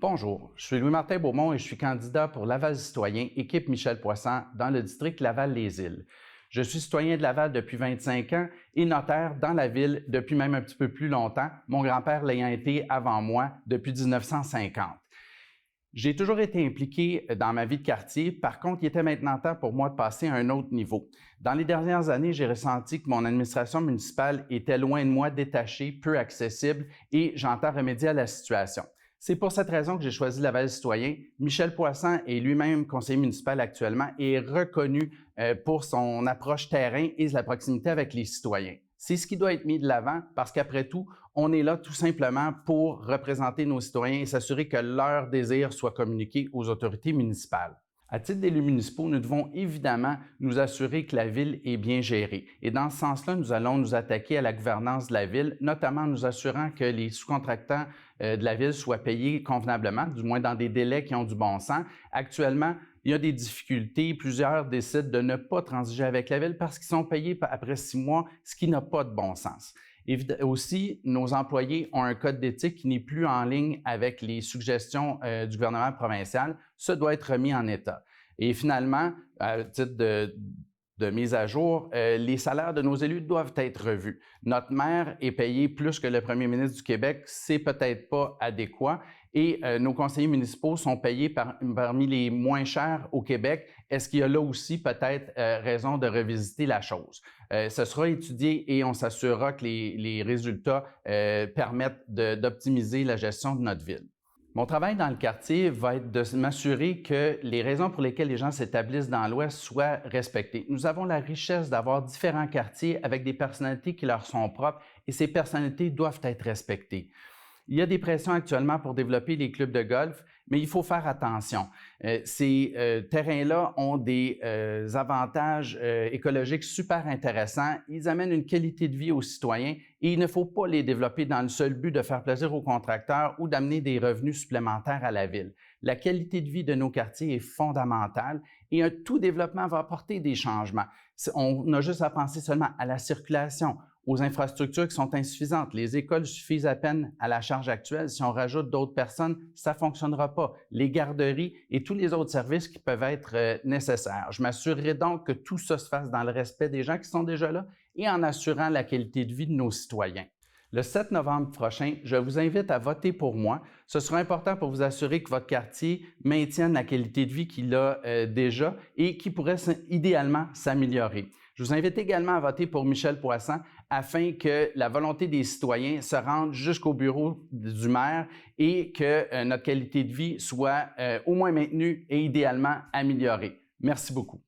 Bonjour, je suis Louis-Martin Beaumont et je suis candidat pour Laval citoyen, équipe Michel Poisson, dans le district Laval-les-Îles. Je suis citoyen de Laval depuis 25 ans et notaire dans la ville depuis même un petit peu plus longtemps, mon grand-père l'ayant été avant moi depuis 1950. J'ai toujours été impliqué dans ma vie de quartier, par contre, il était maintenant temps pour moi de passer à un autre niveau. Dans les dernières années, j'ai ressenti que mon administration municipale était loin de moi, détachée, peu accessible et j'entends remédier à la situation. C'est pour cette raison que j'ai choisi Laval citoyen. Michel Poisson est lui-même conseiller municipal actuellement et est reconnu pour son approche terrain et la proximité avec les citoyens. C'est ce qui doit être mis de l'avant parce qu'après tout, on est là tout simplement pour représenter nos citoyens et s'assurer que leurs désirs soient communiqués aux autorités municipales. À titre d'élus municipaux, nous devons évidemment nous assurer que la ville est bien gérée. Et dans ce sens-là, nous allons nous attaquer à la gouvernance de la ville, notamment en nous assurant que les sous-contractants de la ville soient payés convenablement, du moins dans des délais qui ont du bon sens. Actuellement, il y a des difficultés. Plusieurs décident de ne pas transiger avec la ville parce qu'ils sont payés après 6 mois, ce qui n'a pas de bon sens. Aussi, nos employés ont un code d'éthique qui n'est plus en ligne avec les suggestions du gouvernement provincial. Ça doit être remis en état. Et finalement, à titre de mise à jour, les salaires de nos élus doivent être revus. Notre maire est payé plus que le premier ministre du Québec, c'est peut-être pas adéquat. Et nos conseillers municipaux sont payés parmi les moins chers au Québec. Est-ce qu'il y a là aussi peut-être raison de revisiter la chose? Ce sera étudié et on s'assurera que les résultats permettent d'optimiser la gestion de notre ville. Mon travail dans le quartier va être de m'assurer que les raisons pour lesquelles les gens s'établissent dans l'Ouest soient respectées. Nous avons la richesse d'avoir différents quartiers avec des personnalités qui leur sont propres et ces personnalités doivent être respectées. Il y a des pressions actuellement pour développer les clubs de golf, mais il faut faire attention. Ces terrains-là ont des avantages écologiques super intéressants. Ils amènent une qualité de vie aux citoyens et il ne faut pas les développer dans le seul but de faire plaisir aux contracteurs ou d'amener des revenus supplémentaires à la ville. La qualité de vie de nos quartiers est fondamentale et tout développement va apporter des changements. On a juste à penser seulement à la circulation, aux infrastructures qui sont insuffisantes. Les écoles suffisent à peine à la charge actuelle. Si on rajoute d'autres personnes, ça ne fonctionnera pas. Les garderies et tous les autres services qui peuvent être nécessaires. Je m'assurerai donc que tout ça se fasse dans le respect des gens qui sont déjà là et en assurant la qualité de vie de nos citoyens. Le 7 novembre prochain, je vous invite à voter pour moi. Ce sera important pour vous assurer que votre quartier maintienne la qualité de vie qu'il a déjà et qui pourrait idéalement s'améliorer. Je vous invite également à voter pour Michel Poisson afin que la volonté des citoyens se rende jusqu'au bureau du maire et que notre qualité de vie soit au moins maintenue et idéalement améliorée. Merci beaucoup.